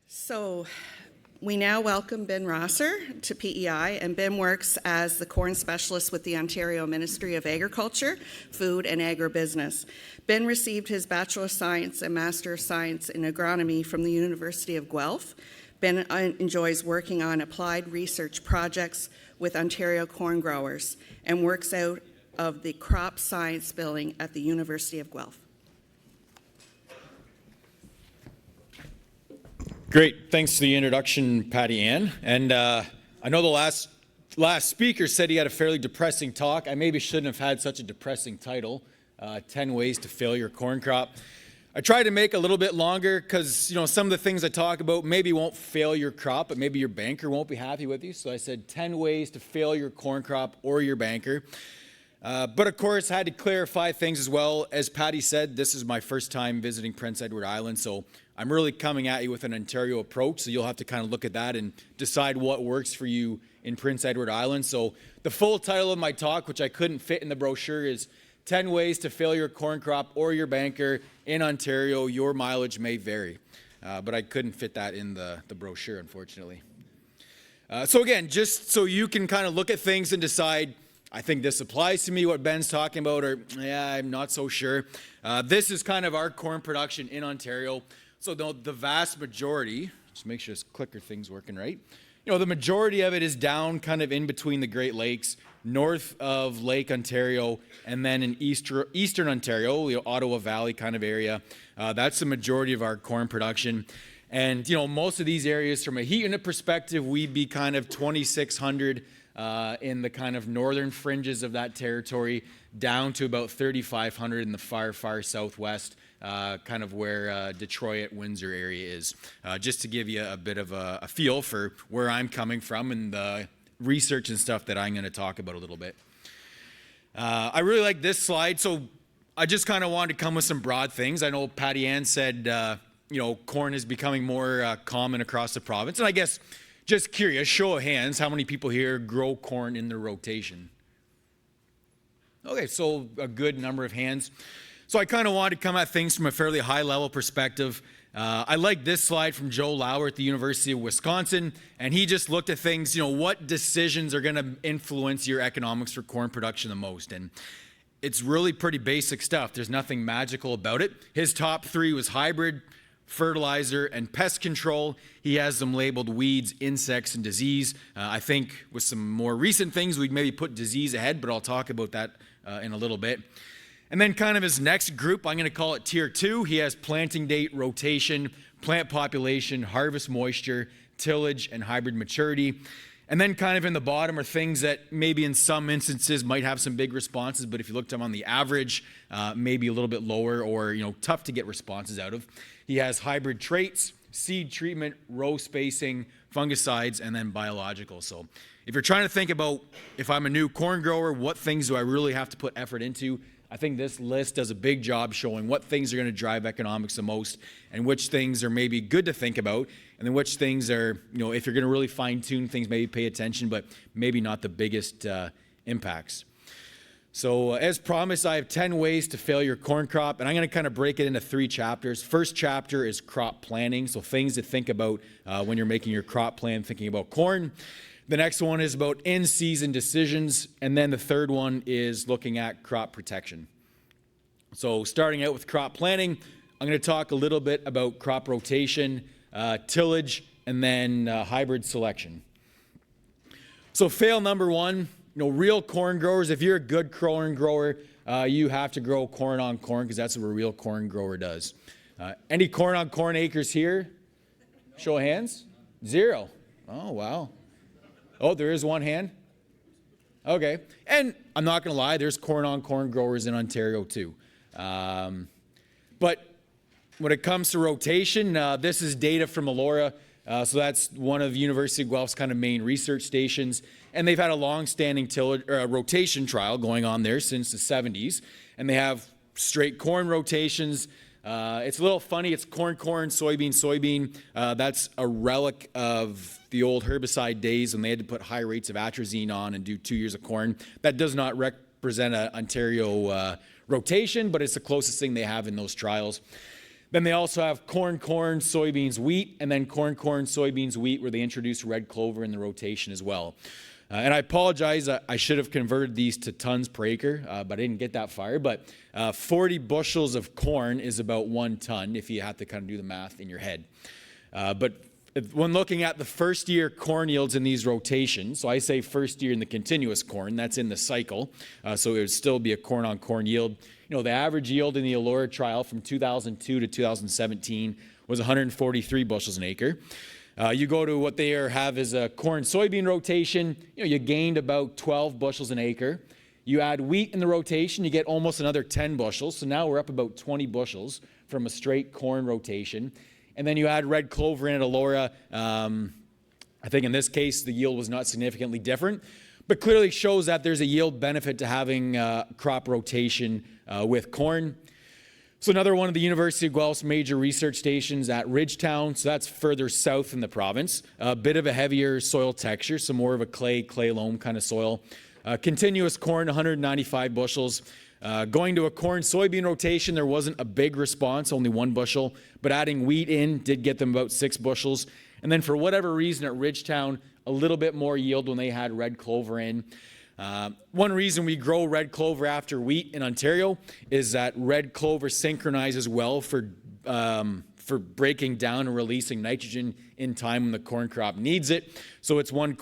So we now welcome Ben Rosser to PEI, and Ben works as the corn specialist with the Ontario Ministry of Agriculture, Food and Agribusiness. Ben received his Bachelor of Science and Master of Science in Agronomy from the University of Guelph. Ben enjoys working on applied research projects with Ontario corn growers and works out of the Crop Science Building at the University of Guelph. Great. Thanks for the introduction, Patty Ann. And I know the last speaker said he had a fairly depressing talk. I maybe shouldn't have had such a depressing title, 10 Ways to Fail Your Corn Crop. I tried to make it a little bit longer because, some of the things I talk about maybe won't fail your crop, but maybe your banker won't be happy with you. So I said 10 ways to fail your corn crop or your banker. But of course, I had to clarify things as well. As Patty said, this is my first time visiting Prince Edward Island, so I'm really coming at you with an Ontario approach, so you'll have to kind of look at that and decide what works for you in Prince Edward Island. So the full title of my talk, which I couldn't fit in the brochure, is 10 Ways to Fail Your Corn Crop or Your Banker in Ontario. Your mileage may vary. But I couldn't fit that in the brochure, unfortunately. So again, just so you can kind of look at things and decide, I think this applies to me, what Ben's talking about, or yeah, I'm not so sure. This is kind of our corn production in Ontario. So the vast majority, just make sure this clicker thing's working right. The majority of it is down kind of in between the Great Lakes, north of Lake Ontario, and then in eastern Ontario, Ottawa Valley kind of area. That's the majority of our corn production. And, most of these areas, from a heat unit perspective, we'd be kind of 2,600 in the kind of northern fringes of that territory, down to about 3,500 in the far southwest, kind of where Detroit, Windsor area is, just to give you a bit of a feel for where I'm coming from and the research and stuff that I'm going to talk about a little bit. I really like this slide, so I just kind of wanted to come with some broad things. I know Patty Ann said, corn is becoming more common across the province, and I guess just curious, show of hands, how many people here grow corn in their rotation? Okay, so a good number of hands. So I kind of wanted to come at things from a fairly high-level perspective. I like this slide from Joe Lauer at the University of Wisconsin, and he just looked at things, what decisions are going to influence your economics for corn production the most. And it's really pretty basic stuff. There's nothing magical about it. His top three was hybrid, fertilizer, and pest control. He has them labeled weeds, insects, and disease. I think with some more recent things, we'd maybe put disease ahead, but I'll talk about that in a little bit. And then kind of his next group, I'm going to call it Tier 2. He has planting date, rotation, plant population, harvest moisture, tillage, and hybrid maturity. And then kind of in the bottom are things that maybe in some instances might have some big responses, but if you looked at them on the average, maybe a little bit lower or, tough to get responses out of. He has hybrid traits, seed treatment, row spacing, fungicides, and then biological. So if you're trying to think about, if I'm a new corn grower, what things do I really have to put effort into? I think this list does a big job showing what things are going to drive economics the most and which things are maybe good to think about, and then which things are, if you're going to really fine-tune things, maybe pay attention, but maybe not the biggest impacts. So as promised, I have 10 ways to fail your corn crop, and I'm going to kind of break it into 3 chapters. First chapter is crop planning, so things to think about when you're making your crop plan, thinking about corn. The next one is about in-season decisions, and then the third one is looking at crop protection. So starting out with crop planning, I'm going to talk a little bit about crop rotation, tillage, and then hybrid selection. So fail number 1, real corn growers, if you're a good corn grower, you have to grow corn on corn because that's what a real corn grower does. Any corn on corn acres here? Show of hands? 0. Oh, wow. Oh, there is one hand? Okay. And I'm not going to lie, there's corn on corn growers in Ontario too. But when it comes to rotation, this is data from Elora. So that's one of University of Guelph's kind of main research stations. And they've had a long-standing rotation trial going on there since the 70s. And they have straight corn rotations. It's a little funny. It's corn, soybean. That's a relic of the old herbicide days when they had to put high rates of atrazine on and do 2 years of corn. That does not represent an Ontario rotation, but it's the closest thing they have in those trials. Then they also have corn, soybeans, wheat, and then corn, soybeans, wheat, where they introduce red clover in the rotation as well. And I apologize, I should have converted these to tons per acre, but I didn't get that far. But 40 bushels of corn is about 1 ton if you have to kind of do the math in your head. But when looking at the first year corn yields in these rotations, so I say first year in the continuous corn, that's in the cycle, so it would still be a corn on corn yield. The average yield in the Elora trial from 2002 to 2017 was 143 bushels an acre. You go to what they have as a corn soybean rotation, you gained about 12 bushels an acre. You add wheat in the rotation, you get almost another 10 bushels. So now we're up about 20 bushels from a straight corn rotation. And then you add red clover in at Elora. I think in this case, the yield was not significantly different, but clearly shows that there's a yield benefit to having crop rotation with corn. So another one of the University of Guelph's major research stations at Ridgetown, so that's further south in the province. A bit of a heavier soil texture, so more of a clay loam kind of soil. Continuous corn, 195 bushels. Going to a corn soybean rotation, there wasn't a big response, only 1 bushel, but adding wheat in did get them about 6 bushels. And then for whatever reason at Ridgetown, a little bit more yield when they had red clover in. One reason we grow red clover after wheat in Ontario is that red clover synchronizes well for breaking down and releasing nitrogen in time when the corn crop needs it. So it's one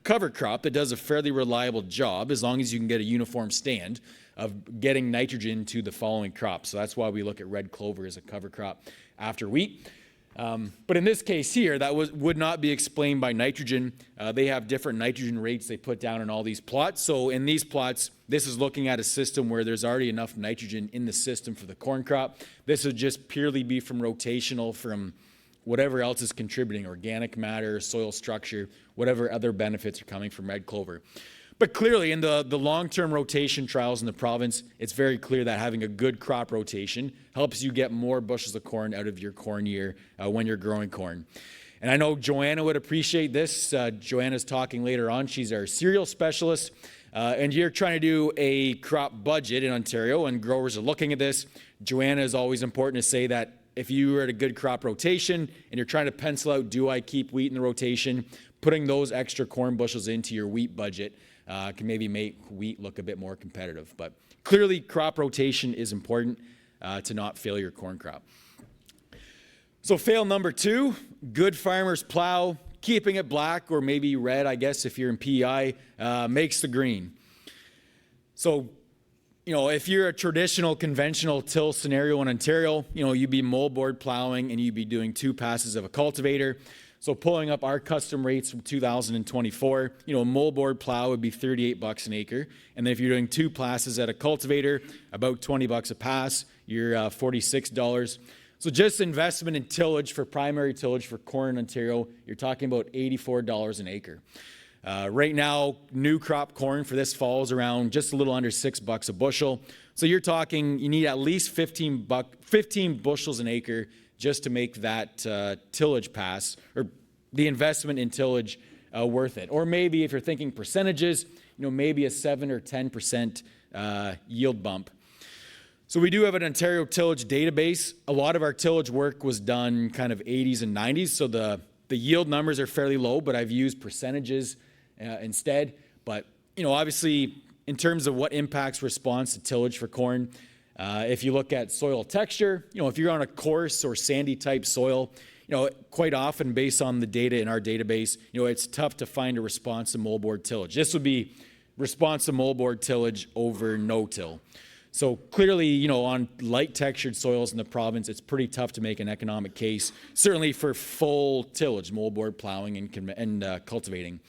cover crop that does a fairly reliable job as long as you can get a uniform stand of getting nitrogen to the following crop. So that's why we look at red clover as a cover crop after wheat. But in this case here, that would not be explained by nitrogen. They have different nitrogen rates they put down in all these plots. So in these plots, this is looking at a system where there's already enough nitrogen in the system for the corn crop. This would just purely be from rotational, from whatever else is contributing, organic matter, soil structure, whatever other benefits are coming from red clover. But clearly, in the long-term rotation trials in the province, it's very clear that having a good crop rotation helps you get more bushels of corn out of your corn year when you're growing corn. And I know Joanna would appreciate this. Joanna's talking later on. She's our cereal specialist. And you're trying to do a crop budget in Ontario, and growers are looking at this. Joanna is always important to say that if you are at a good crop rotation and you're trying to pencil out, do I keep wheat in the rotation, putting those extra corn bushels into your wheat budget can maybe make wheat look a bit more competitive. But clearly, crop rotation is important to not fail your corn crop. So fail number 2, good farmers plow, keeping it black or maybe red, I guess, if you're in PEI, makes the green. So, if you're a traditional, conventional till scenario in Ontario, you'd be moldboard plowing and you'd be doing 2 passes of a cultivator. So pulling up our custom rates from 2024, a moldboard plow would be $38 an acre. And then if you're doing 2 passes at a cultivator, about $20 a pass, you're $46. So just investment in tillage for primary tillage for corn in Ontario, you're talking about $84 an acre. Right now, new crop corn for this fall is around just a little under $6 a bushel. So you're talking, you need at least 15 bushels an acre just to make that tillage pass, or the investment in tillage worth it. Or maybe if you're thinking percentages, maybe a 7 or 10% yield bump. So we do have an Ontario tillage database. A lot of our tillage work was done kind of 80s and 90s, so the yield numbers are fairly low, but I've used percentages instead. But, obviously, in terms of what impacts response to tillage for corn, if you look at soil texture, if you're on a coarse or sandy type soil, quite often based on the data in our database, it's tough to find a response to moldboard tillage. This would be response to moldboard tillage over no-till. So clearly, on light textured soils in the province, it's pretty tough to make an economic case, certainly for full tillage, moldboard plowing and cultivating.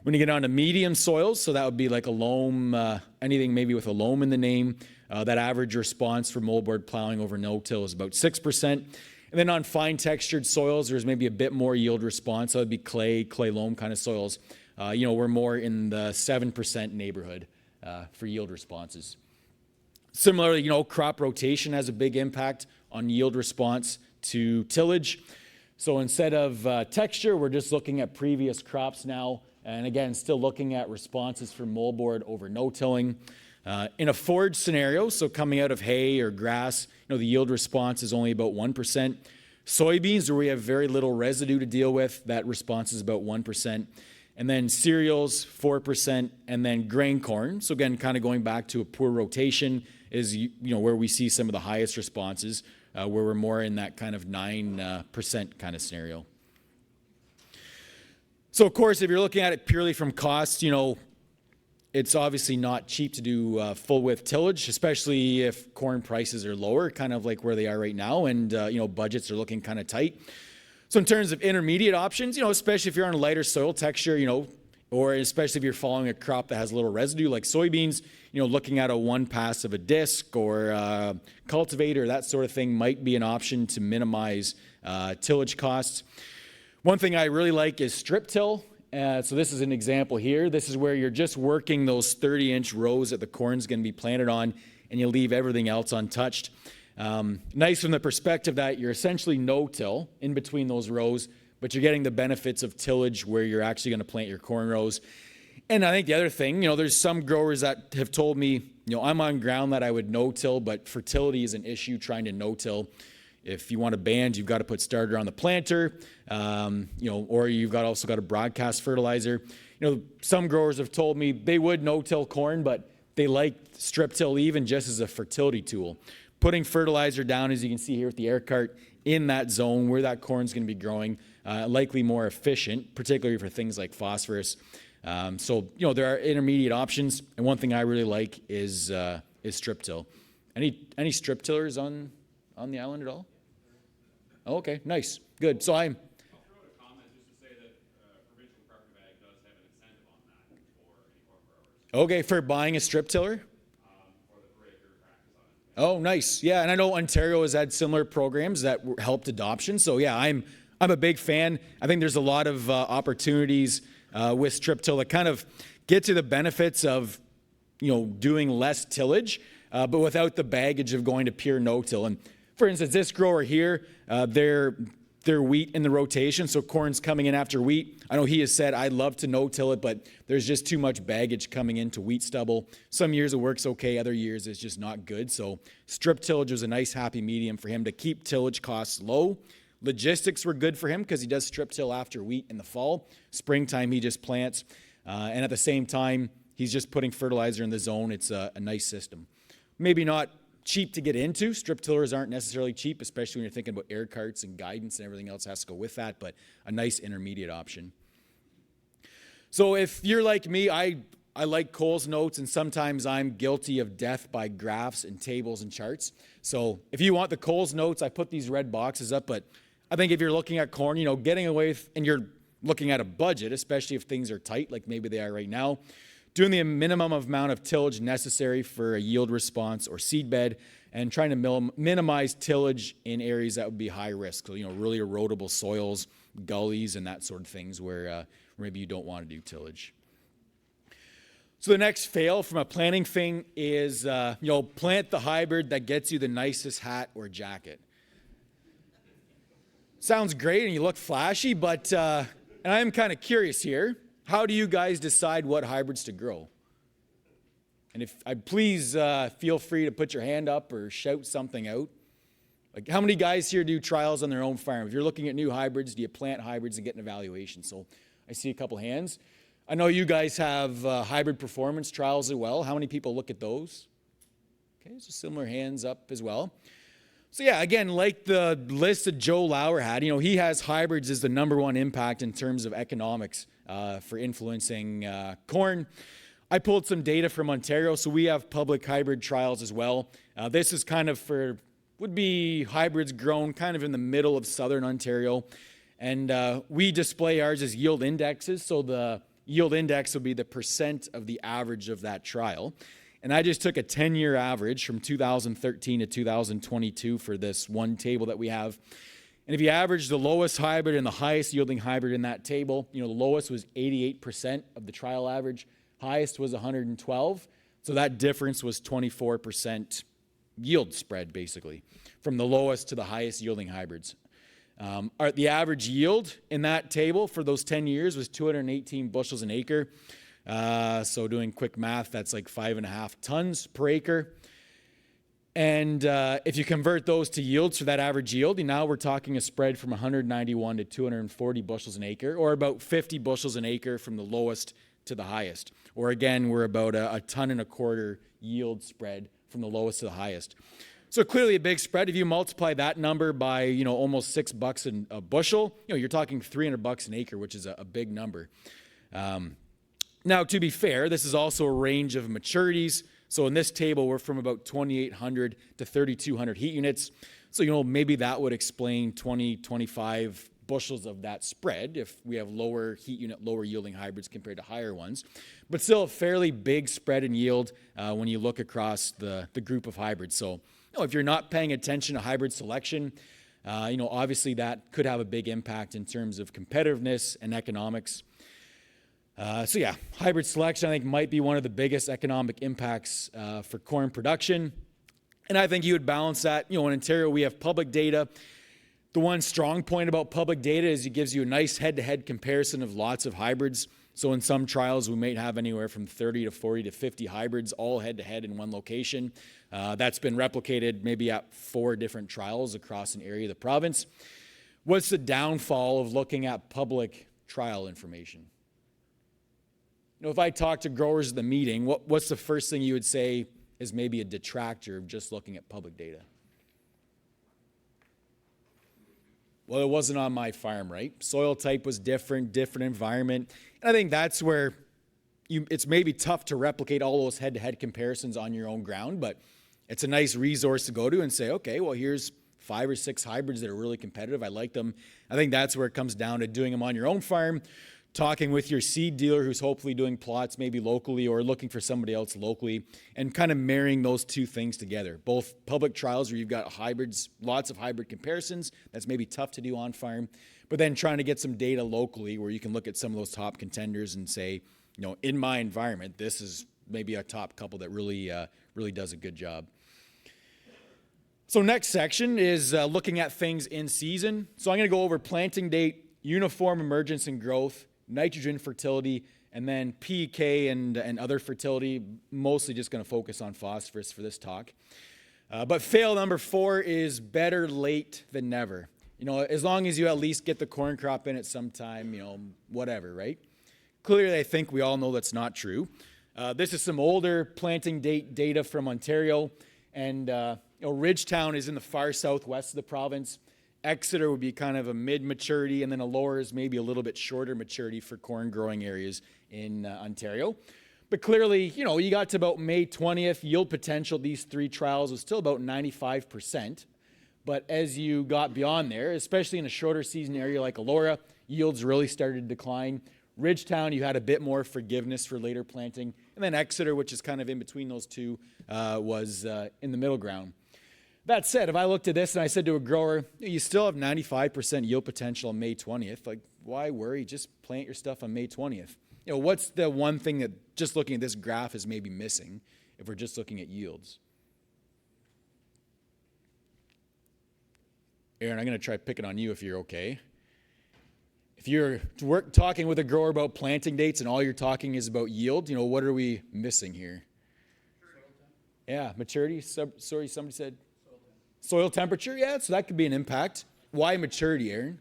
When you get on to medium soils, so that would be like a loam, anything maybe with a loam in the name, that average response for moldboard plowing over no-till is about 6%. And then on fine textured soils, there's maybe a bit more yield response. So that would be clay loam kind of soils. We're more in the 7% neighborhood for yield responses. Similarly, crop rotation has a big impact on yield response to tillage. So instead of texture, we're just looking at previous crops now. And again, still looking at responses for moldboard over no-tilling. In a forage scenario, so coming out of hay or grass, the yield response is only about 1%. Soybeans, where we have very little residue to deal with, that response is about 1%. And then cereals, 4%, and then grain corn. So again, kind of going back to a poor rotation is where we see some of the highest responses, where we're more in that kind of 9% kind of scenario. So of course, if you're looking at it purely from cost, it's obviously not cheap to do full width tillage, especially if corn prices are lower, kind of like where they are right now, and budgets are looking kind of tight. So in terms of intermediate options, especially if you're on a lighter soil texture, or especially if you're following a crop that has a little residue like soybeans, looking at a one pass of a disc or a cultivator, that sort of thing might be an option to minimize tillage costs. One thing I really like is strip till. So this is an example here. This is where you're just working those 30-inch rows that the corn's going to be planted on, and you leave everything else untouched. Nice from the perspective that you're essentially no-till in between those rows, but you're getting the benefits of tillage where you're actually going to plant your corn rows. And I think the other thing, there's some growers that have told me, I'm on ground that I would no-till, but fertility is an issue trying to no-till. If you want a band, you've got to put starter on the planter, or you've also got a broadcast fertilizer. Some growers have told me they would no-till corn, but they like strip till even just as a fertility tool. Putting fertilizer down, as you can see here with the air cart, in that zone where that corn's going to be growing, likely more efficient, particularly for things like phosphorus. So there are intermediate options, and one thing I really like is strip till. Any strip tillers on the island at all? Oh, okay, nice, good. So I'll throw out a comment just to say that Provincial Department of Ag does have an incentive on that for any corn growers. Okay, for buying a strip tiller? For the breaker practice on it. Oh, nice. Yeah, and I know Ontario has had similar programs that helped adoption. So yeah, I'm a big fan. I think there's a lot of opportunities with strip till that kind of get to the benefits of doing less tillage, but without the baggage of going to pure no-till. And for instance, this grower here, their wheat in the rotation, so corn's coming in after wheat. I know he has said, I'd love to no-till it, but there's just too much baggage coming into wheat stubble. Some years it works okay, other years it's just not good. So strip tillage was a nice happy medium for him to keep tillage costs low. Logistics were good for him because he does strip till after wheat in the fall. Springtime he just plants. And at the same time, he's just putting fertilizer in the zone. It's a nice system. Maybe not cheap to get into. Strip tillers aren't necessarily cheap, especially when you're thinking about air carts and guidance and everything else has to go with that, but a nice intermediate option. So if you're like me, I like Cole's notes, and sometimes I'm guilty of death by graphs and tables and charts. So if you want the Cole's notes, I put these red boxes up, but I think if you're looking at corn, getting away and you're looking at a budget, especially if things are tight, like maybe they are right now, doing the minimum amount of tillage necessary for a yield response or seed bed, and trying to minimize tillage in areas that would be high risk. So, really erodible soils, gullies, and that sort of things where maybe you don't want to do tillage. So the next fail from a planting thing is, plant the hybrid that gets you the nicest hat or jacket. Sounds great and you look flashy, but, and I am kind of curious here, how do you guys decide what hybrids to grow? And if please feel free to put your hand up or shout something out. Like, how many guys here do trials on their own farm? If you're looking at new hybrids, do you plant hybrids and get an evaluation? So I see a couple hands. I know you guys have hybrid performance trials as well. How many people look at those? Okay, so similar hands up as well. So yeah, again, like the list that Joe Lauer had, he has hybrids as the number one impact in terms of economics for influencing corn. I pulled some data from Ontario, so we have public hybrid trials as well. This is kind of would be hybrids grown kind of in the middle of southern Ontario. And we display ours as yield indexes, so the yield index would be the percent of the average of that trial. And I just took a 10-year average from 2013 to 2022 for this one table that we have. And if you average the lowest hybrid and the highest yielding hybrid in that table, the lowest was 88% of the trial average, highest was 112. So that difference was 24% yield spread, basically, from the lowest to the highest yielding hybrids. The average yield in that table for those 10 years was 218 bushels an acre. So doing quick math, that's like 5.5 tons per acre. And if you convert those to yields for that average yield, now we're talking a spread from 191 to 240 bushels an acre, or about 50 bushels an acre from the lowest to the highest. Or again, we're about a ton and a quarter yield spread from the lowest to the highest. So clearly a big spread. If you multiply that number by, almost $6 a bushel, you're talking $300 an acre, which is a big number. Now, to be fair, this is also a range of maturities. So in this table, we're from about 2,800 to 3,200 heat units. So, maybe that would explain 20, 25 bushels of that spread if we have lower heat unit, lower yielding hybrids compared to higher ones. But still a fairly big spread in yield when you look across the group of hybrids. So, if you're not paying attention to hybrid selection, obviously that could have a big impact in terms of competitiveness and economics. Hybrid selection, I think, might be one of the biggest economic impacts for corn production. And I think you would balance that. In Ontario, we have public data. The one strong point about public data is it gives you a nice head-to-head comparison of lots of hybrids. So in some trials, we might have anywhere from 30 to 40 to 50 hybrids all head-to-head in one location. That's been replicated maybe at 4 different trials across an area of the province. What's the downfall of looking at public trial information? If I talk to growers at the meeting, what's the first thing you would say is maybe a detractor of just looking at public data? Well, it wasn't on my farm, right? Soil type was different environment. And I think that's where it's maybe tough to replicate all those head-to-head comparisons on your own ground, but it's a nice resource to go to and say, okay, well, here's 5 or 6 hybrids that are really competitive. I like them. I think that's where it comes down to doing them on your own farm, talking with your seed dealer who's hopefully doing plots maybe locally or looking for somebody else locally, and kind of marrying those two things together. Both public trials where you've got hybrids, lots of hybrid comparisons, that's maybe tough to do on farm, but then trying to get some data locally where you can look at some of those top contenders and say, in my environment, this is maybe a top couple that really does a good job. So next section is looking at things in season. So I'm going to go over planting date, uniform emergence and growth, nitrogen fertility, and then PK and other fertility, mostly just going to focus on phosphorus for this talk. But fail number 4 is better late than never. As long as you at least get the corn crop in at some time, whatever, right? Clearly, I think we all know that's not true. This is some older planting date data from Ontario, and Ridgetown is in the far southwest of the province. Exeter would be kind of a mid-maturity, and then Elora is maybe a little bit shorter maturity for corn growing areas in Ontario. But clearly, you got to about May 20th, yield potential, these 3 trials was still about 95%. But as you got beyond there, especially in a shorter season area like Elora, yields really started to decline. Ridgetown, you had a bit more forgiveness for later planting. And then Exeter, which is kind of in between those two, was in the middle ground. That said, if I looked at this and I said to a grower, you still have 95% yield potential on May 20th, like, why worry? Just plant your stuff on May 20th. What's the one thing that just looking at this graph is maybe missing if we're just looking at yields? Aaron, I'm going to try picking on you if you're okay. If you're talking with a grower about planting dates and all you're talking is about yield, what are we missing here? Yeah, maturity. Sorry, somebody said soil temperature. Yeah, so that could be an impact. Why maturity, Aaron?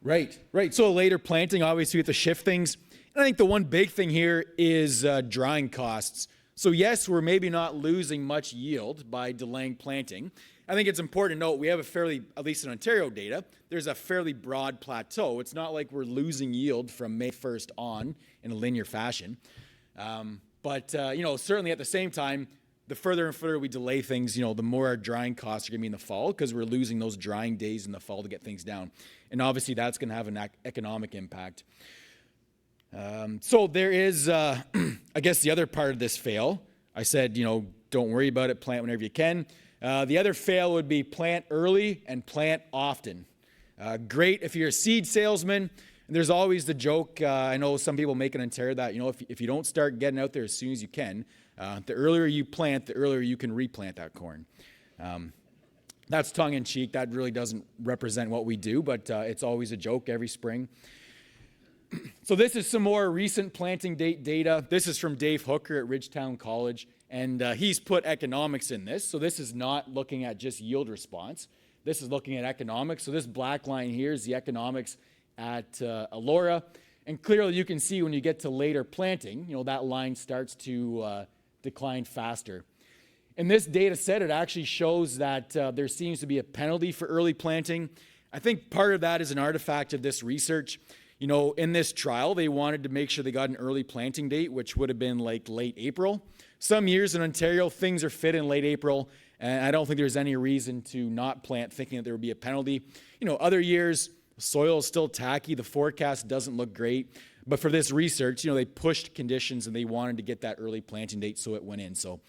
Right. So later planting, obviously, we have to shift things. And I think the one big thing here is drying costs. So yes, we're maybe not losing much yield by delaying planting. I think it's important to note we have a fairly, at least in Ontario data, there's a fairly broad plateau. It's not like we're losing yield from May 1st on in a linear fashion. But certainly at the same time, the further and further we delay things, the more our drying costs are going to be in the fall because we're losing those drying days in the fall to get things down. And obviously that's going to have an economic impact. So there is, I guess, the other part of this fail. I said, don't worry about it, plant whenever you can. The other fail would be plant early and plant often. Great if you're a seed salesman. And there's always the joke, I know some people make in Ontario that, if you don't start getting out there as soon as you can, the earlier you plant, the earlier you can replant that corn. That's tongue in cheek. That really doesn't represent what we do, but it's always a joke every spring. So this is some more recent planting date data. This is from Dave Hooker at Ridgetown College, and he's put economics in this. So this is not looking at just yield response. This is looking at economics. So this black line here is the economics at Elora. And clearly you can see when you get to later planting, that line starts to decline faster. In this data set, it actually shows that there seems to be a penalty for early planting. I think part of that is an artifact of this research. In this trial, they wanted to make sure they got an early planting date, which would have been like late April. Some years in Ontario, things are fit in late April, and I don't think there's any reason to not plant thinking that there would be a penalty. Other years, soil is still tacky, the forecast doesn't look great. But for this research, they pushed conditions and they wanted to get that early planting date, so it went in. So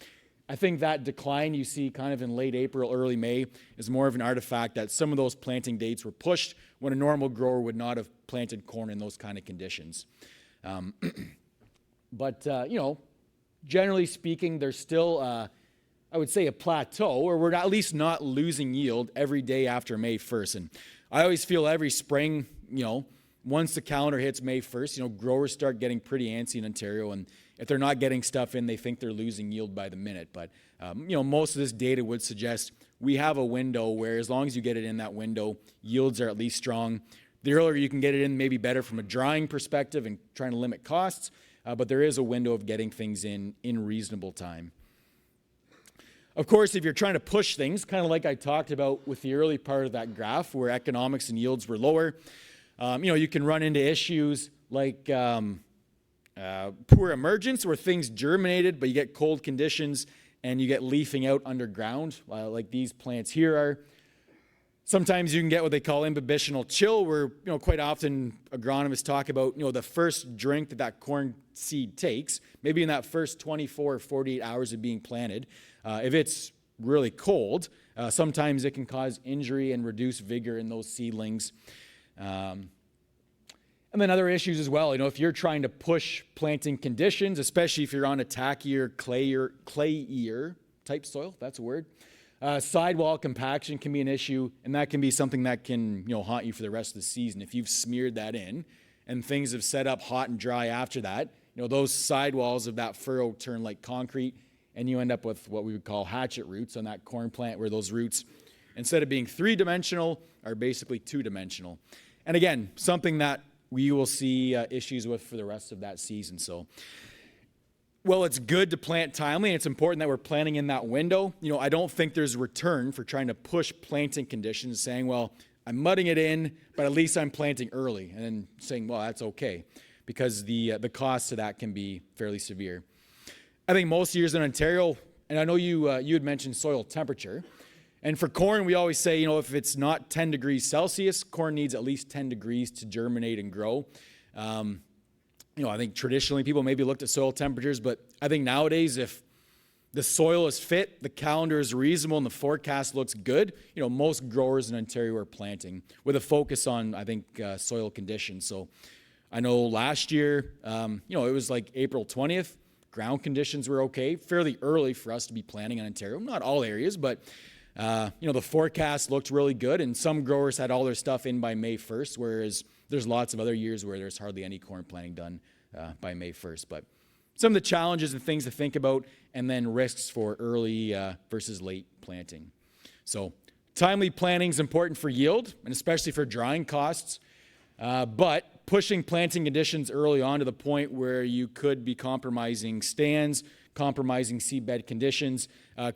I think that decline you see kind of in late April, early May is more of an artifact that some of those planting dates were pushed when a normal grower would not have planted corn in those kind of conditions. But generally speaking, there's still, I would say, a plateau, or we're at least not losing yield every day after May 1st. And I always feel every spring, once the calendar hits May 1st, growers start getting pretty antsy in Ontario, and if they're not getting stuff in, they think they're losing yield by the minute. But, most of this data would suggest we have a window where as long as you get it in that window, yields are at least strong. The earlier you can get it in, maybe better from a drying perspective and trying to limit costs, but there is a window of getting things in reasonable time. Of course, if you're trying to push things, kind of like I talked about with the early part of that graph where economics and yields were lower, you can run into issues like poor emergence where things germinated, but you get cold conditions and you get leafing out underground, like these plants here are. Sometimes you can get what they call imbibitional chill, where quite often agronomists talk about the first drink that corn seed takes, maybe in that first 24 or 48 hours of being planted. If it's really cold, sometimes it can cause injury and reduce vigor in those seedlings. And then other issues as well. If you're trying to push planting conditions, especially if you're on a tackier, clayier type soil, if that's a word, sidewall compaction can be an issue, and that can be something that can haunt you for the rest of the season. If you've smeared that in and things have set up hot and dry after that, those sidewalls of that furrow turn like concrete, and you end up with what we would call hatchet roots on that corn plant, where those roots, instead of being three-dimensional, are basically two-dimensional. And again, something that we will see issues with for the rest of that season. So, well, it's good to plant timely, and it's important that we're planting in that window. I don't think there's return for trying to push planting conditions, saying, well, I'm mudding it in, but at least I'm planting early, and then saying, well, that's okay, because the cost to that can be fairly severe. I think most years in Ontario, and I know you had mentioned soil temperature, and for corn, we always say, if it's not 10 degrees Celsius, corn needs at least 10 degrees to germinate and grow. I think traditionally people maybe looked at soil temperatures, but I think nowadays if the soil is fit, the calendar is reasonable, and the forecast looks good, most growers in Ontario are planting with a focus on, I think, soil conditions. So I know last year, it was like April 20th. Ground conditions were okay, fairly early for us to be planting in Ontario. Not all areas, but the forecast looked really good, and some growers had all their stuff in by May 1st, whereas there's lots of other years where there's hardly any corn planting done by May 1st. But some of the challenges and things to think about, and then risks for early versus late planting. So timely planting is important for yield, and especially for drying costs, but pushing planting conditions early on to the point where you could be compromising stands, compromising seedbed conditions,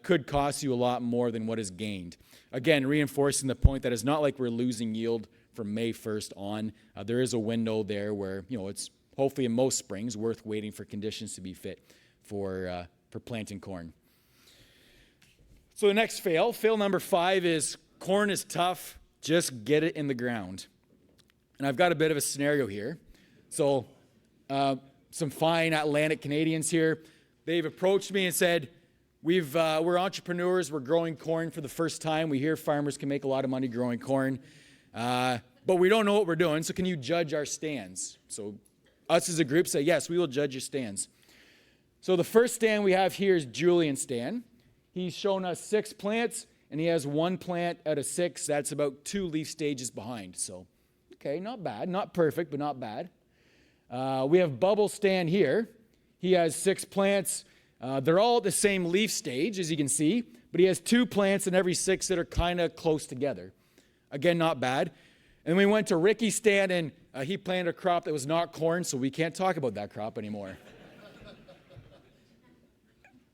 could cost you a lot more than what is gained. Again, reinforcing the point that it's not like we're losing yield from May 1st on. There is a window there where, it's hopefully in most springs worth waiting for conditions to be fit for planting corn. So the next fail number 5 is corn is tough, just get it in the ground. And I've got a bit of a scenario here. So some fine Atlantic Canadians here, they've approached me and said, we're entrepreneurs, we're growing corn for the first time. We hear farmers can make a lot of money growing corn, but we don't know what we're doing, so can you judge our stands? So us as a group say, yes, we will judge your stands. So the first stand we have here is Julian's stand. He's shown us 6 plants, and he has 1 plant out of 6. That's about 2 leaf stages behind. So, okay, not bad. Not perfect, but not bad. We have Bubble Stand here. He has 6 plants. They're all at the same leaf stage, as you can see, but he has 2 plants in every 6 that are kind of close together. Again, not bad. And we went to Ricky's stand, and he planted a crop that was not corn, so we can't talk about that crop anymore.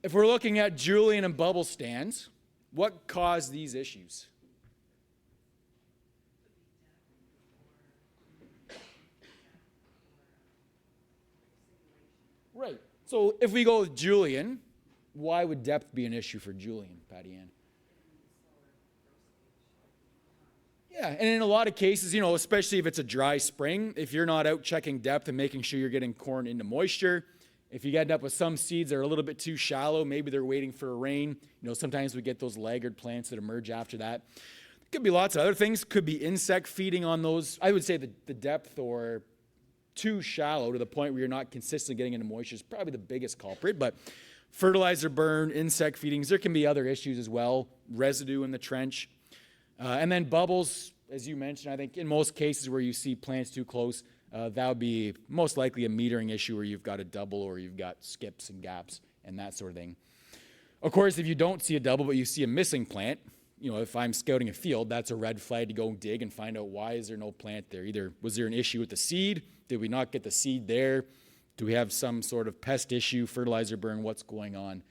If we're looking at Julian and Bubble stands, what caused these issues? Right. So if we go with Julian, why would depth be an issue for Julian, Patty Ann? Yeah, and in a lot of cases, especially if it's a dry spring, if you're not out checking depth and making sure you're getting corn into moisture, if you end up with some seeds that are a little bit too shallow, maybe they're waiting for a rain. Sometimes we get those laggard plants that emerge after that. There could be lots of other things. Could be insect feeding on those. I would say the depth or too shallow to the point where you're not consistently getting into moisture is probably the biggest culprit. But fertilizer burn, insect feedings, there can be other issues as well. Residue in the trench. And then bubbles, as you mentioned, I think in most cases where you see plants too close, that would be most likely a metering issue where you've got a double or you've got skips and gaps and that sort of thing. Of course, if you don't see a double but you see a missing plant, if I'm scouting a field, that's a red flag to go dig and find out why is there no plant there. Either was there an issue with the seed? Did we not get the seed there? Do we have some sort of pest issue, fertilizer burn? What's going on?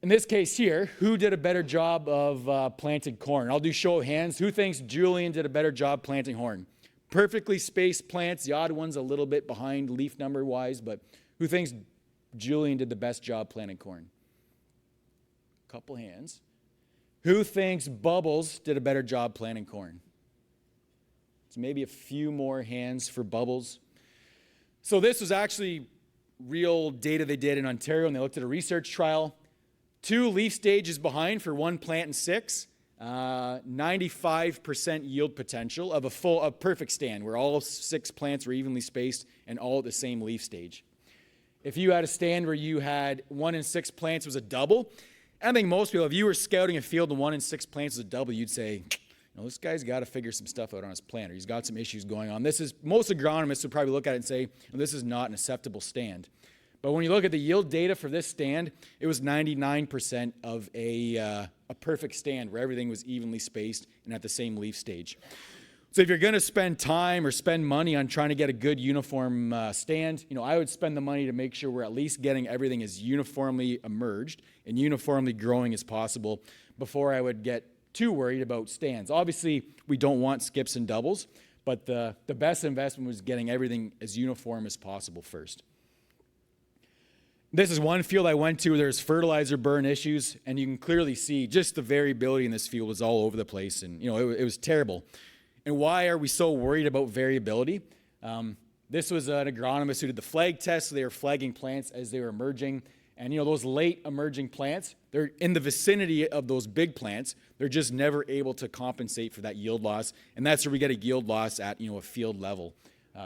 In this case here, who did a better job of planting corn? I'll do show of hands. Who thinks Julian did a better job planting corn? Perfectly spaced plants, the odd one's a little bit behind leaf number wise, but who thinks Julian did the best job planting corn? Couple hands. Who thinks Bubbles did a better job planting corn? So maybe a few more hands for Bubbles. So this was actually real data they did in Ontario, and they looked at a research trial. 2 leaf stages behind for 1 plant and 6. 95% yield potential of a perfect stand where all 6 plants were evenly spaced and all at the same leaf stage. If you had a stand where you had 1 in 6 plants was a double, I think most people, if you were scouting a field and 1 in 6 plants was a double, you'd say, this guy's got to figure some stuff out on his plant, or he's got some issues going on. Most agronomists would probably look at it and say, this is not an acceptable stand. But when you look at the yield data for this stand, it was 99% of a perfect stand where everything was evenly spaced and at the same leaf stage. So if you're going to spend time or spend money on trying to get a good uniform stand, I would spend the money to make sure we're at least getting everything as uniformly emerged and uniformly growing as possible before I would get too worried about stands. Obviously, we don't want skips and doubles, but the best investment was getting everything as uniform as possible first. This is one field I went to where there's fertilizer burn issues, and you can clearly see just the variability in this field was all over the place, and it was terrible. And why are we so worried about variability? This was an agronomist who did the flag test, so they were flagging plants as they were emerging, and those late emerging plants, they're in the vicinity of those big plants, they're just never able to compensate for that yield loss, and that's where we get a yield loss at a field level,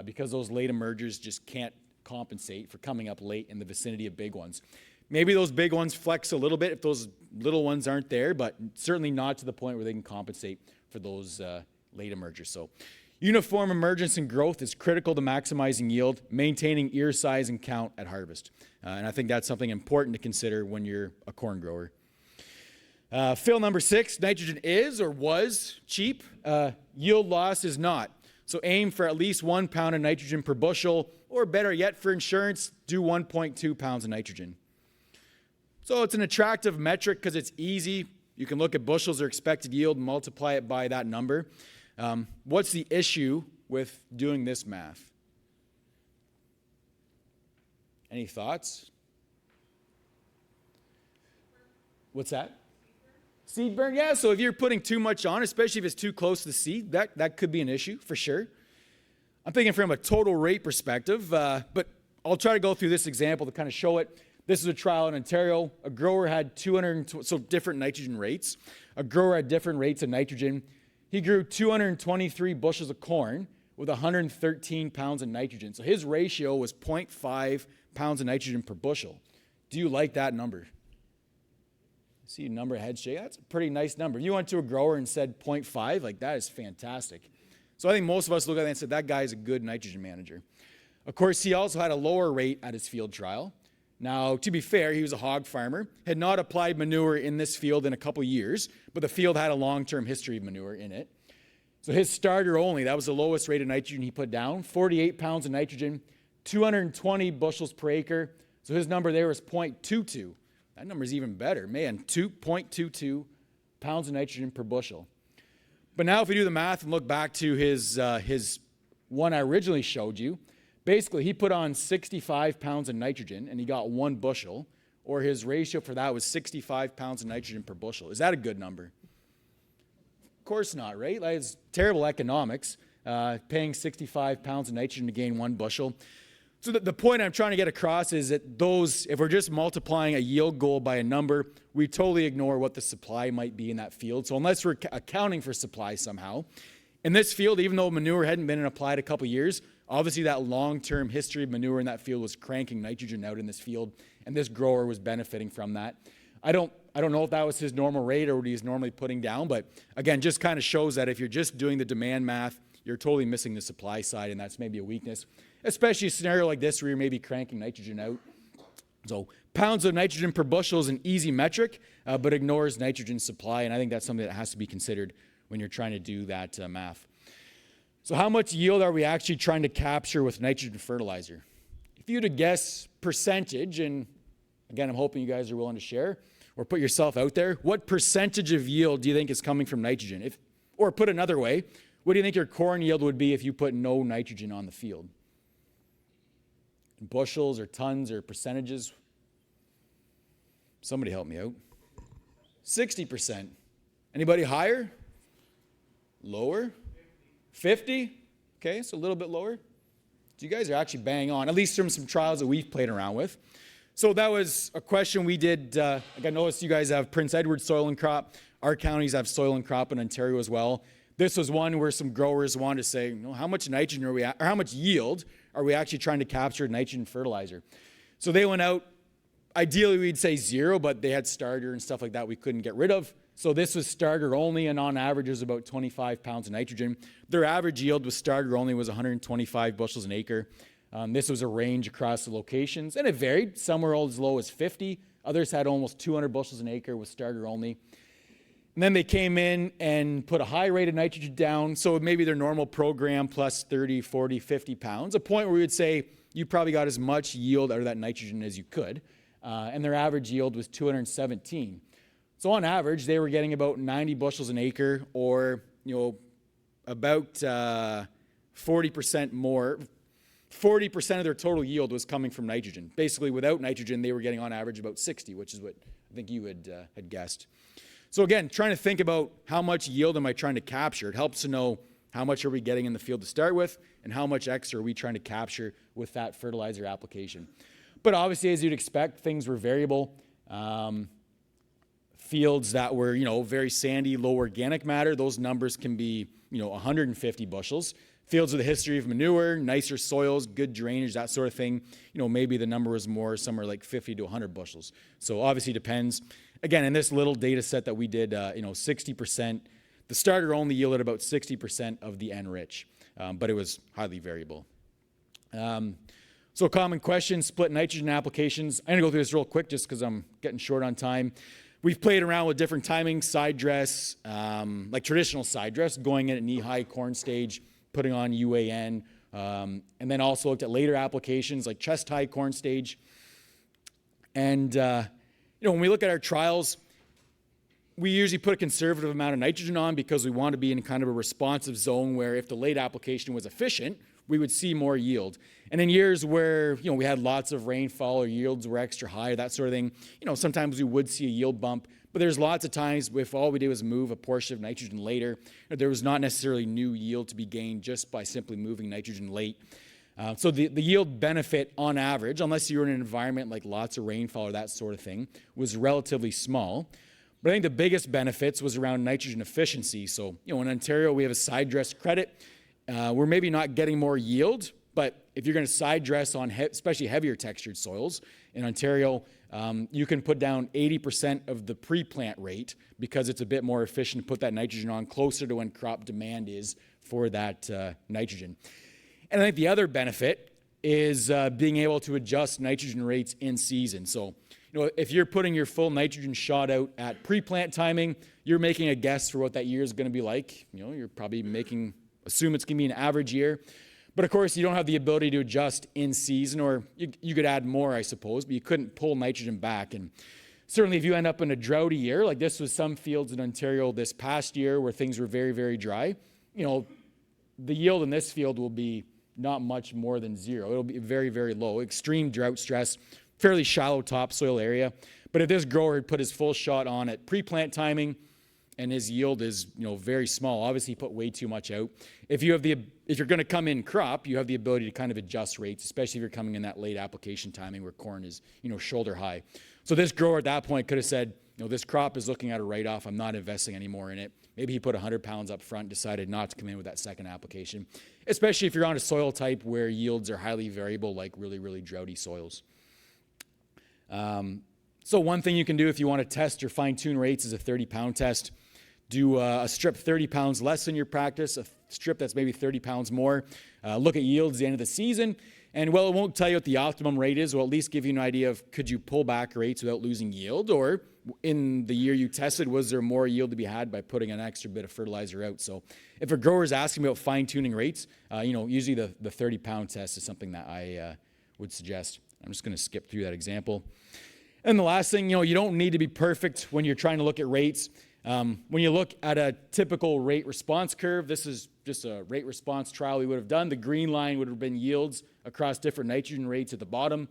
because those late emergers just can't compensate for coming up late in the vicinity of big ones. Maybe those big ones flex a little bit if those little ones aren't there, but certainly not to the point where they can compensate for those late emergers. So uniform emergence and growth is critical to maximizing yield, maintaining ear size and count at harvest. And I think that's something important to consider when you're a corn grower. Fill number 6, nitrogen is or was cheap. Yield loss is not. So aim for at least 1 pound of nitrogen per bushel, or better yet, for insurance, do 1.2 pounds of nitrogen. So it's an attractive metric because it's easy. You can look at bushels or expected yield and multiply it by that number. What's the issue with doing this math? Any thoughts? What's that? Seed burn, yeah. So if you're putting too much on, especially if it's too close to the seed, that could be an issue for sure. I'm thinking from a total rate perspective, but I'll try to go through this example to kind of show it. This is a trial in Ontario. A grower had different nitrogen rates. A grower had different rates of nitrogen. He grew 223 bushels of corn with 113 pounds of nitrogen. So his ratio was 0.5 pounds of nitrogen per bushel. Do you like that number? See a number of head shake. That's a pretty nice number. If you went to a grower and said 0.5, like that is fantastic. So I think most of us look at that and said, that guy is a good nitrogen manager. Of course, he also had a lower rate at his field trial. Now, to be fair, he was a hog farmer, had not applied manure in this field in a couple years, but the field had a long-term history of manure in it. So his starter only, that was the lowest rate of nitrogen he put down, 48 pounds of nitrogen, 220 bushels per acre. So his number there was 0.22. That number is even better. Man, 2.22 pounds of nitrogen per bushel. But now if we do the math and look back to his one I originally showed you, basically he put on 65 pounds of nitrogen and he got 1 bushel, or his ratio for that was 65 pounds of nitrogen per bushel. Is that a good number? Of course not, right? Like, it's terrible economics, paying 65 pounds of nitrogen to gain 1 bushel. So the point I'm trying to get across is that if we're just multiplying a yield goal by a number, we totally ignore what the supply might be in that field. So unless we're accounting for supply somehow, in this field, even though manure hadn't been applied a couple years, obviously that long-term history of manure in that field was cranking nitrogen out in this field, and this grower was benefiting from that. I don't know if that was his normal rate or what he's normally putting down, but again, just kind of shows that if you're just doing the demand math, you're totally missing the supply side, and that's maybe a weakness, especially a scenario like this where you're maybe cranking nitrogen out. So pounds of nitrogen per bushel is an easy metric, but ignores nitrogen supply, and I think that's something that has to be considered when you're trying to do that math. So how much yield are we actually trying to capture with nitrogen fertilizer? If you had to guess percentage, and again, I'm hoping you guys are willing to share or put yourself out there, what percentage of yield do you think is coming from nitrogen? Or put another way, what do you think your corn yield would be if you put no nitrogen on the field? Bushels or tons or percentages? Somebody help me out. 60%. Anybody higher? Lower? 50? Okay, so a little bit lower. So you guys are actually bang on, at least from some trials that we've played around with. So that was a question we did. I noticed you guys have Prince Edward soil and crop. Our counties have soil and crop in Ontario as well. This was one where some growers wanted to say, how much nitrogen are we at, or how much yield are we actually trying to capture nitrogen fertilizer? So they went out, ideally we'd say 0, but they had starter and stuff like that we couldn't get rid of. So this was starter only, and on average it was about 25 pounds of nitrogen. Their average yield with starter only was 125 bushels an acre. This was a range across the locations, and it varied. Some were as low as 50. Others had almost 200 bushels an acre with starter only. And then they came in and put a high rate of nitrogen down, so maybe their normal program plus 30, 40, 50 pounds, a point where we would say you probably got as much yield out of that nitrogen as you could, and their average yield was 217. So on average, they were getting about 90 bushels an acre, or about 40% more. 40% of their total yield was coming from nitrogen. Basically, without nitrogen, they were getting on average about 60, which is what I think you had guessed. So again, trying to think about how much yield am I trying to capture. It helps to know how much are we getting in the field to start with, and how much extra are we trying to capture with that fertilizer application. But obviously, as you'd expect, things were variable. Fields that were, very sandy, low organic matter, those numbers can be, 150 bushels. Fields with a history of manure, nicer soils, good drainage, that sort of thing, maybe the number was more somewhere like 50 to 100 bushels. So obviously depends. Again, in this little data set that we did, 60%, the starter only yielded about 60% of the N-rich, but it was highly variable. So a common question, split nitrogen applications. I'm gonna go through this real quick just because I'm getting short on time. We've played around with different timings, side dress, like traditional side dress, going in at knee-high corn stage, putting on UAN, and then also looked at later applications like chest-high corn stage. And, when we look at our trials, we usually put a conservative amount of nitrogen on because we want to be in kind of a responsive zone where if the late application was efficient, we would see more yield. And in years where, we had lots of rainfall or yields were extra high, that sort of thing, sometimes we would see a yield bump. But there's lots of times if all we did was move a portion of nitrogen later, there was not necessarily new yield to be gained just by simply moving nitrogen late. So the yield benefit on average, unless you were in an environment like lots of rainfall or that sort of thing, was relatively small. But I think the biggest benefits was around nitrogen efficiency. So, in Ontario, we have a side dress credit. We're maybe not getting more yield, but if you're going to side dress on especially heavier textured soils, in Ontario, you can put down 80% of the pre-plant rate because it's a bit more efficient to put that nitrogen on closer to when crop demand is for that nitrogen. And I think the other benefit is being able to adjust nitrogen rates in season. So, if you're putting your full nitrogen shot out at pre-plant timing, you're making a guess for what that year is going to be like. You're probably assume it's going to be an average year. But of course, you don't have the ability to adjust in season, or you could add more, I suppose, but you couldn't pull nitrogen back. And certainly if you end up in a droughty year, like this was some fields in Ontario this past year where things were very, very dry, the yield in this field will be not much more than zero. It'll be very, very low, extreme drought stress, fairly shallow topsoil area. But if this grower had put his full shot on at pre-plant timing and his yield is, very small, obviously he put way too much out. If you're going to come in crop, you have the ability to kind of adjust rates, especially if you're coming in that late application timing where corn is, shoulder high. So this grower at that point could have said, this crop is looking at a write-off. I'm not investing any more in it. Maybe he put 100 pounds up front, decided not to come in with that second application, especially if you're on a soil type where yields are highly variable, like really, really droughty soils. So one thing you can do if you want to test or fine-tune rates is a 30-pound test. Do a strip 30 pounds less than your practice, a strip that's maybe 30 pounds more. Look at yields at the end of the season. And while it won't tell you what the optimum rate is, we'll at least give you an idea of could you pull back rates without losing yield, or in the year you tested, was there more yield to be had by putting an extra bit of fertilizer out? So if a grower is asking about fine-tuning rates, usually the 30-pound test is something that I would suggest. I'm just going to skip through that example. And the last thing, you don't need to be perfect when you're trying to look at rates. When you look at a typical rate response curve, this is just a rate response trial we would have done. The green line would have been yields across different nitrogen rates at the bottom.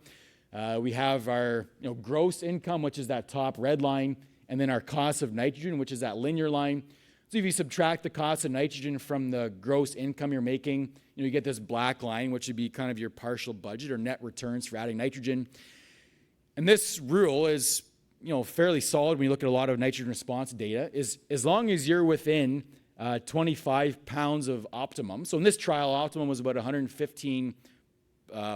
We have our gross income, which is that top red line, and then our cost of nitrogen, which is that linear line. So if you subtract the cost of nitrogen from the gross income you're making, you get this black line, which would be kind of your partial budget or net returns for adding nitrogen. And this rule is fairly solid when you look at a lot of nitrogen response data, is as long as you're within 25 pounds of optimum. So in this trial, optimum was about 115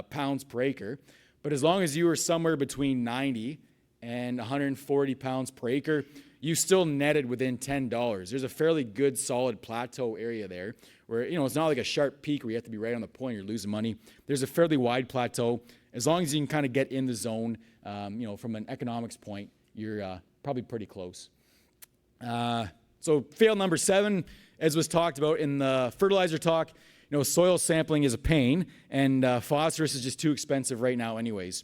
pounds per acre. But as long as you were somewhere between 90 and 140 pounds per acre, you still netted within $10. There's a fairly good, solid plateau area there where, it's not like a sharp peak where you have to be right on the point, you're losing money. There's a fairly wide plateau. As long as you can kind of get in the zone, from an economics point, you're probably pretty close. So fail number 7, as was talked about in the fertilizer talk, soil sampling is a pain, and phosphorus is just too expensive right now anyways.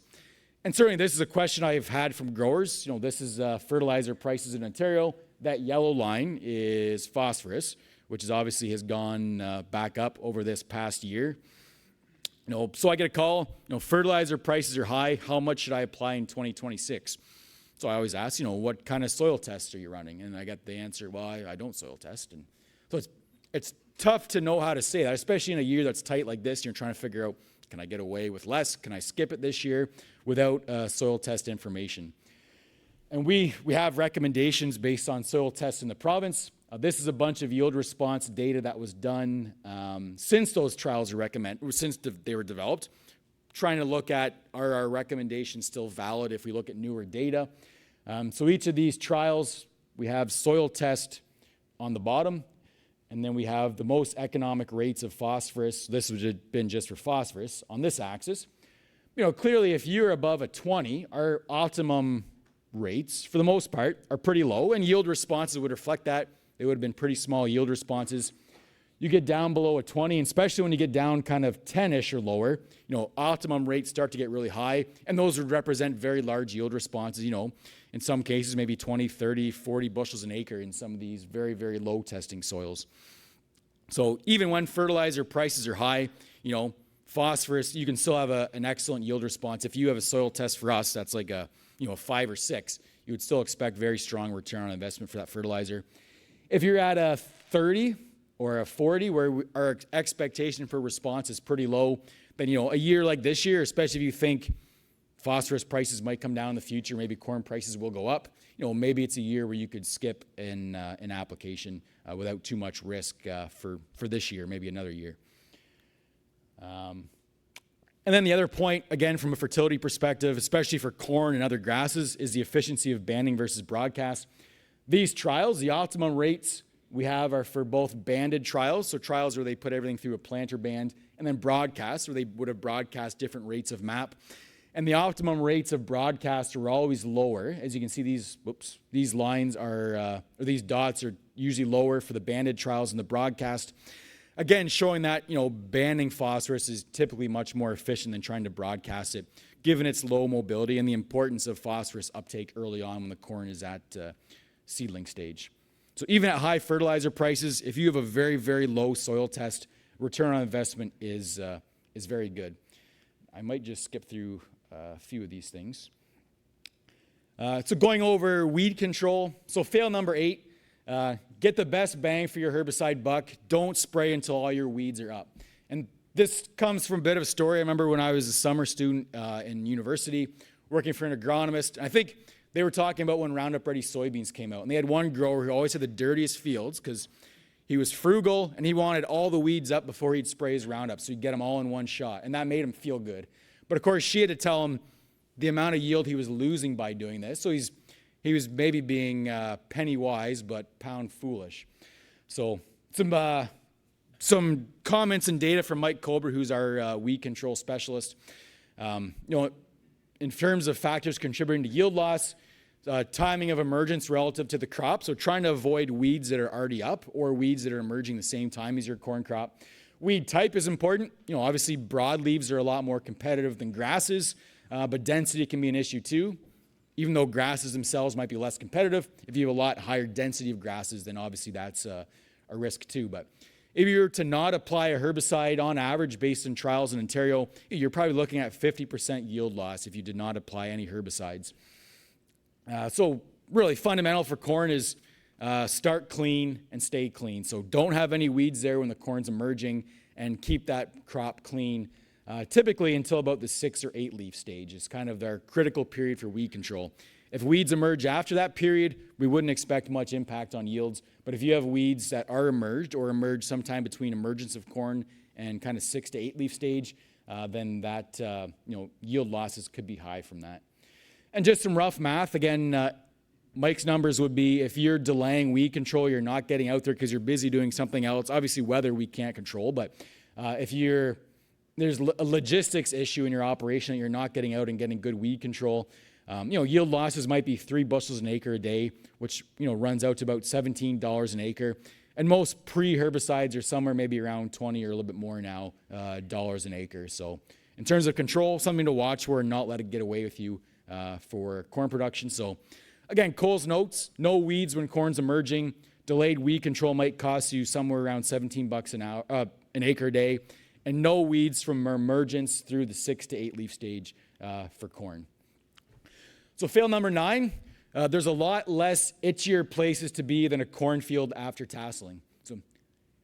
And certainly this is a question I've had from growers. This is fertilizer prices in Ontario. That yellow line is phosphorus, which is obviously has gone back up over this past year. So I get a call, fertilizer prices are high. How much should I apply in 2026? So I always ask, what kind of soil tests are you running? And I get the answer, well, I don't soil test. And so it's tough to know how to say that, especially in a year that's tight like this. You're trying to figure out, can I get away with less? Can I skip it this year without soil test information? And we have recommendations based on soil tests in the province. This is a bunch of yield response data that was done since those trials since they were developed, trying to look at are our recommendations still valid if we look at newer data. So each of these trials, we have soil test on the bottom, and then we have the most economic rates of phosphorus. This would have been just for phosphorus on this axis. Clearly if you're above a 20, our optimum rates, for the most part, are pretty low, and yield responses would reflect that. They would have been pretty small yield responses. You get down below a 20, and especially when you get down kind of 10-ish or lower, optimum rates start to get really high, and those would represent very large yield responses, in some cases maybe 20, 30, 40 bushels an acre in some of these very, very low testing soils. So even when fertilizer prices are high, phosphorus, you can still have an excellent yield response. If you have a soil test for us, that's like a 5 or 6, you would still expect very strong return on investment for that fertilizer. If you're at a 30 or a 40, where our expectation for response is pretty low, then, a year like this year, especially if you think phosphorus prices might come down in the future, maybe corn prices will go up, maybe it's a year where you could skip an application without too much risk for this year, maybe another year. And then the other point, again, from a fertility perspective, especially for corn and other grasses, is the efficiency of banding versus broadcast. These trials, the optimum rates we have are for both banded trials, so trials where they put everything through a planter band, and then broadcast, where they would have broadcast different rates of MAP. And the optimum rates of broadcast are always lower. As you can see, these lines are, or these dots are usually lower for the banded trials and the broadcast. Again, showing that, banding phosphorus is typically much more efficient than trying to broadcast it, given its low mobility and the importance of phosphorus uptake early on when the corn is at seedling stage. So even at high fertilizer prices, if you have a very, very low soil test, return on investment is very good. I might just skip through a few of these things. So going over weed control. So fail number 8, get the best bang for your herbicide buck. Don't spray until all your weeds are up. And this comes from a bit of a story. I remember when I was a summer student in university working for an agronomist. I think they were talking about when Roundup Ready soybeans came out. And they had one grower who always had the dirtiest fields because he was frugal and he wanted all the weeds up before he'd spray his Roundup, so he'd get them all in one shot. And that made him feel good. But of course, she had to tell him the amount of yield he was losing by doing this. So he was maybe being penny wise, but pound foolish. So some comments and data from Mike Colbert, who's our weed control specialist. In terms of factors contributing to yield loss, timing of emergence relative to the crop. So trying to avoid weeds that are already up or weeds that are emerging the same time as your corn crop. Weed type is important. Obviously broadleaves are a lot more competitive than grasses, but density can be an issue too. Even though grasses themselves might be less competitive, if you have a lot higher density of grasses, then obviously that's a risk too. But if you were to not apply a herbicide on average based on trials in Ontario, you're probably looking at 50% yield loss if you did not apply any herbicides. So really fundamental for corn is start clean and stay clean. So don't have any weeds there when the corn's emerging and keep that crop clean typically until about the 6 or 8 leaf stage. It's kind of their critical period for weed control. If weeds emerge after that period, we wouldn't expect much impact on yields. But if you have weeds that are emerged or emerge sometime between emergence of corn and kind of 6 to 8 leaf stage, then that yield losses could be high from that. And just some rough math. Again, Mike's numbers would be if you're delaying weed control, you're not getting out there because you're busy doing something else. Obviously, weather we can't control, but if there's a logistics issue in your operation that you're not getting out and getting good weed control, yield losses might be 3 bushels an acre a day, which runs out to about $17 an acre. And most pre-herbicides are somewhere maybe around 20 or a little bit more now dollars an acre. So in terms of control, something to watch for and not let it get away with you for corn production. So again, Cole's notes: no weeds when corn's emerging. Delayed weed control might cost you somewhere around $17 an acre a day, and no weeds from emergence through the 6 to 8 leaf stage for corn. So fail number 9, there's a lot less itchier places to be than a cornfield after tasseling. So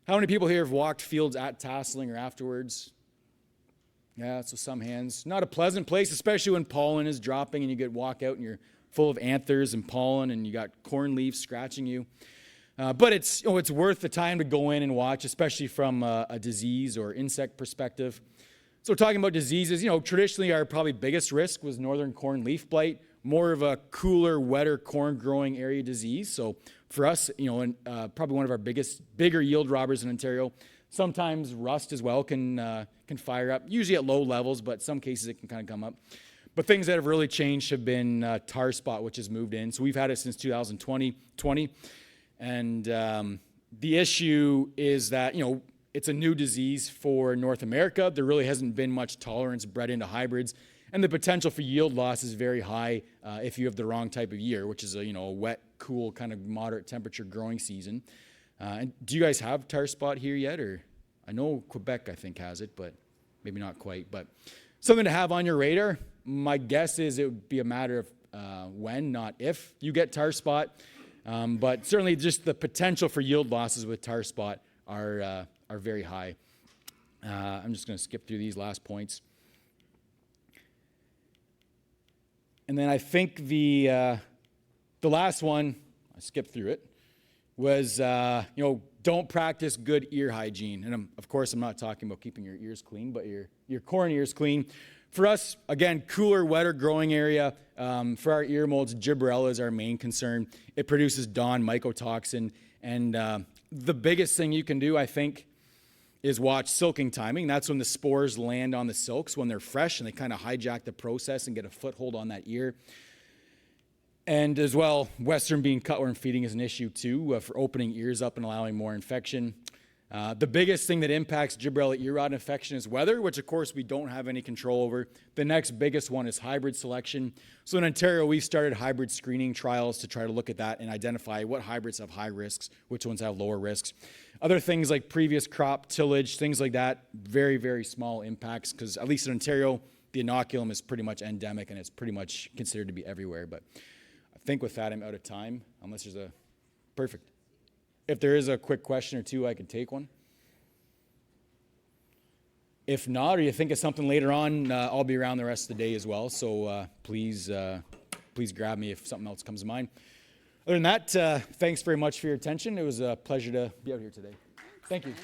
how many people here have walked fields at tasseling or afterwards? Yeah, so some hands. Not a pleasant place, especially when pollen is dropping and you walk out and you're full of anthers and pollen and you got corn leaves scratching you. But it's worth the time to go in and watch, especially from a disease or insect perspective. So we're talking about diseases. Traditionally our probably biggest risk was northern corn leaf blight, more of a cooler, wetter corn growing area disease. So for us, probably one of our bigger yield robbers in Ontario. Sometimes rust as well can fire up, usually at low levels, but some cases it can kind of come up. But things that have really changed have been tar spot, which has moved in. So we've had it since 2020. And the issue is that, it's a new disease for North America. There really hasn't been much tolerance bred into hybrids. And the potential for yield loss is very high if you have the wrong type of year, which is a wet, cool, kind of moderate temperature growing season. And do you guys have tar spot here yet? Or I know Quebec, I think, has it, but maybe not quite. But something to have on your radar. My guess is it would be a matter of when, not if, you get tar spot. But certainly just the potential for yield losses with tar spot are very high. I'm just going to skip through these last points. And then I think the last one, I skipped through it, was, don't practice good ear hygiene. And of course, I'm not talking about keeping your ears clean, but your corn ears clean. For us, again, cooler, wetter growing area. For our ear molds, Gibberella is our main concern. It produces DON mycotoxin. And the biggest thing you can do, I think, is watch silking timing. That's when the spores land on the silks when they're fresh and they kind of hijack the process and get a foothold on that ear. And as well, Western bean cutworm feeding is an issue too for opening ears up and allowing more infection. The biggest thing that impacts Gibberella ear rot infection is weather, which of course we don't have any control over. The next biggest one is hybrid selection. So in Ontario, we started hybrid screening trials to try to look at that and identify what hybrids have high risks, which ones have lower risks. Other things like previous crop tillage, things like that, very, very small impacts because at least in Ontario, the inoculum is pretty much endemic and it's pretty much considered to be everywhere. But I think with that, I'm out of time, unless there's a perfect. If there is a quick question or two, I could take one. If not, or you think of something later on, I'll be around the rest of the day as well. So please grab me if something else comes to mind. Other than that, thanks very much for your attention. It was a pleasure to be out here today. Thank you.